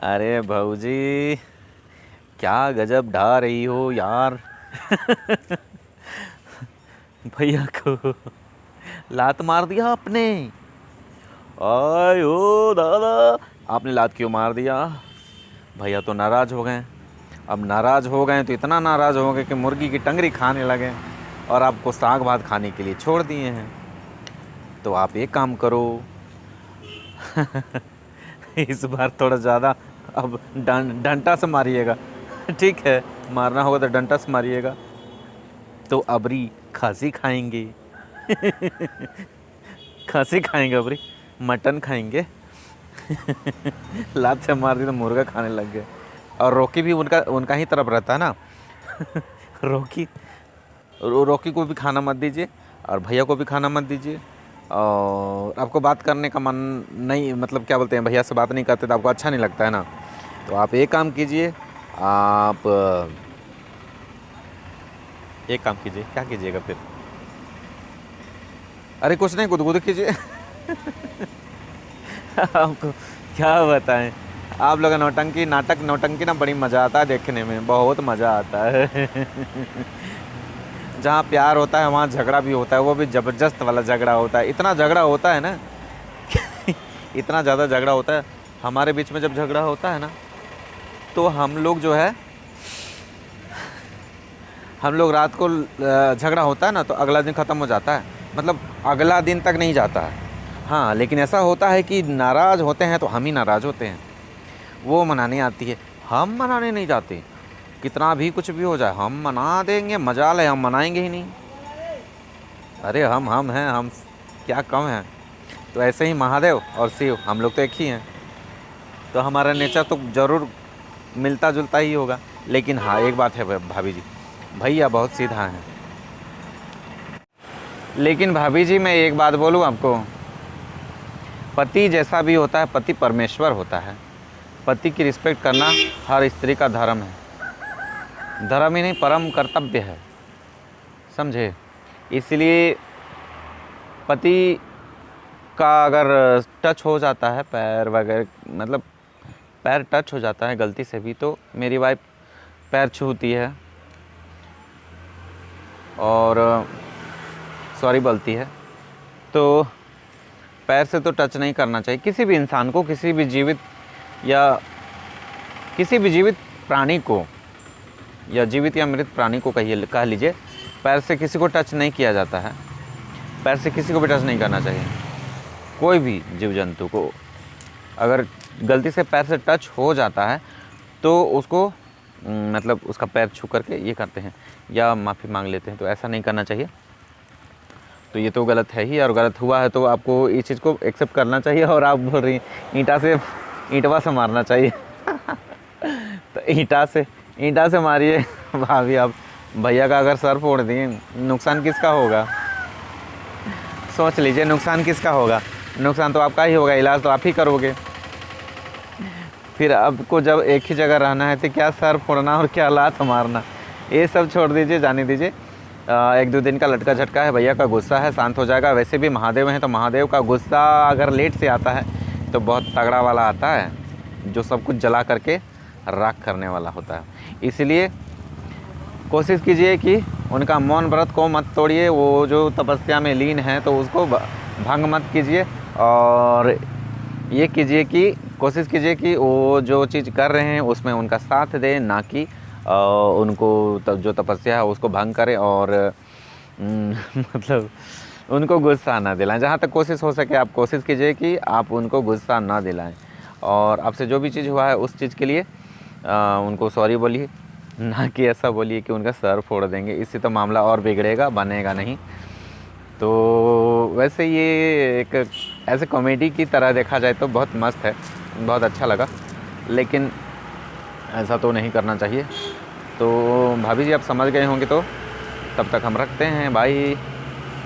अरे भाऊजी, क्या गजब ढा रही हो यार। भैया को लात मार दिया आपने। आय ओ दादा, आपने लात क्यों मार दिया? भैया तो नाराज़ हो गए। अब नाराज़ हो गए तो इतना नाराज़ हो गए कि मुर्गी की टंगरी खाने लगे और आपको साग भात खाने के लिए छोड़ दिए हैं। तो आप एक काम करो, इस बार थोड़ा ज़्यादा अब डंटा से मारिएगा। ठीक है, मारना होगा तो डंटा से मारिएगा। तो अबरी खांसी खाएंगे। खांसी खाएंगे अबरी, मटन खाएंगे। लात से मार दी तो मुर्गा खाने लग गए। और रॉकी भी उनका उनका ही तरफ रहता है ना। रॉकी रॉकी को भी खाना मत दीजिए और भैया को भी खाना मत दीजिए। और आपको बात करने का मन नहीं, मतलब क्या बोलते हैं, भैया से बात नहीं करते तो आपको अच्छा नहीं लगता है ना। तो आप एक काम कीजिए, आप एक काम कीजिए। क्या कीजिएगा फिर? अरे कुछ नहीं, गुदगुद कीजिए। आपको क्या बताएं, आप लोग नौटंकी नौटंकी ना बड़ी मज़ा आता है देखने में, बहुत मज़ा आता है। जहाँ प्यार होता है वहाँ झगड़ा भी होता है, वो भी ज़बरदस्त वाला झगड़ा होता है। इतना झगड़ा होता है ना, इतना ज़्यादा झगड़ा होता है हमारे बीच में। जब झगड़ा होता है ना तो हम लोग जो है, हम लोग रात को झगड़ा होता है ना तो अगला दिन ख़त्म हो जाता है, मतलब अगला दिन तक नहीं जाता है। हाँ, लेकिन ऐसा होता है कि नाराज़ होते हैं तो हम ही नाराज़ होते हैं। वो मनाने आती है, हम मनाने नहीं जाते। कितना भी कुछ भी हो जाए हम मना देंगे, मजाल है, हम मनाएंगे ही नहीं। अरे हम हैं, हम क्या कम हैं? तो ऐसे ही महादेव और शिव, हम लोग तो एक ही हैं। तो हमारा नेचर तो ज़रूर मिलता जुलता ही होगा। लेकिन हाँ, एक बात है भाभी जी, भैया बहुत सीधा हैं। लेकिन भाभी जी, मैं एक बात बोलूँ आपको, पति जैसा भी होता है, पति परमेश्वर होता है। पति की रिस्पेक्ट करना हर स्त्री का धर्म है। धर्म ही नहीं, परम कर्तव्य है, समझे? इसलिए पति का अगर टच हो जाता है, पैर वगैरह, मतलब पैर टच हो जाता है गलती से भी, तो मेरी वाइफ पैर छूती है और सॉरी बोलती है। तो पैर से तो टच नहीं करना चाहिए किसी भी इंसान को, किसी भी जीवित या किसी भी जीवित प्राणी को, या जीवित या मृत प्राणी को कह लीजिए। पैर से किसी को टच नहीं किया जाता है, पैर से किसी को भी टच नहीं करना चाहिए। कोई भी जीव जंतु को अगर गलती से पैर से टच हो जाता है तो उसको मतलब उसका पैर छू करके ये करते हैं या माफ़ी मांग लेते हैं। तो ऐसा नहीं करना चाहिए। तो ये तो गलत है ही, और गलत हुआ है तो आपको इस चीज़ को एक्सेप्ट करना चाहिए। और आप बोल रही ईंटवा से मारना चाहिए। तो ईंटा से मारिए भाभी आप। भैया का अगर सर फोड़ दिए, नुकसान किसका होगा? सोच लीजिए, नुकसान किसका होगा? नुकसान तो आपका ही होगा, इलाज तो आप ही करोगे। फिर आपको जब एक ही जगह रहना है तो क्या सर फोड़ना और क्या लात मारना, ये सब छोड़ दीजिए, जाने दीजिए। 1-2 दिन का लटका झटका है, भैया का गुस्सा है, शांत हो जाएगा। वैसे भी महादेव हैं तो महादेव का गुस्सा अगर लेट से आता है तो बहुत तगड़ा वाला आता है, जो सब कुछ जला करके राख करने वाला होता है। इसलिए कोशिश कीजिए कि उनका मौन व्रत को मत तोड़िए। वो जो तपस्या में लीन है तो उसको भंग मत कीजिए। और ये कीजिए कि कोशिश कीजिए कि वो जो चीज़ कर रहे हैं उसमें उनका साथ दें, ना कि उनको जो तपस्या है उसको भंग करें और मतलब उनको गुस्सा ना दिलाएं। जहाँ तक कोशिश हो सके आप कोशिश कीजिए कि आप उनको गुस्सा ना दिलाएं। और आपसे जो भी चीज़ हुआ है उस चीज़ के लिए उनको सॉरी बोलिए, ना कि ऐसा बोलिए कि उनका सर फोड़ देंगे। इससे तो मामला और बिगड़ेगा, बनेगा नहीं। तो वैसे ये एक ऐसे कॉमेडी की तरह देखा जाए तो बहुत मस्त है, बहुत अच्छा लगा। लेकिन ऐसा तो नहीं करना चाहिए। तो भाभी जी आप समझ गए होंगे, तो तब तक हम रखते हैं, बाय।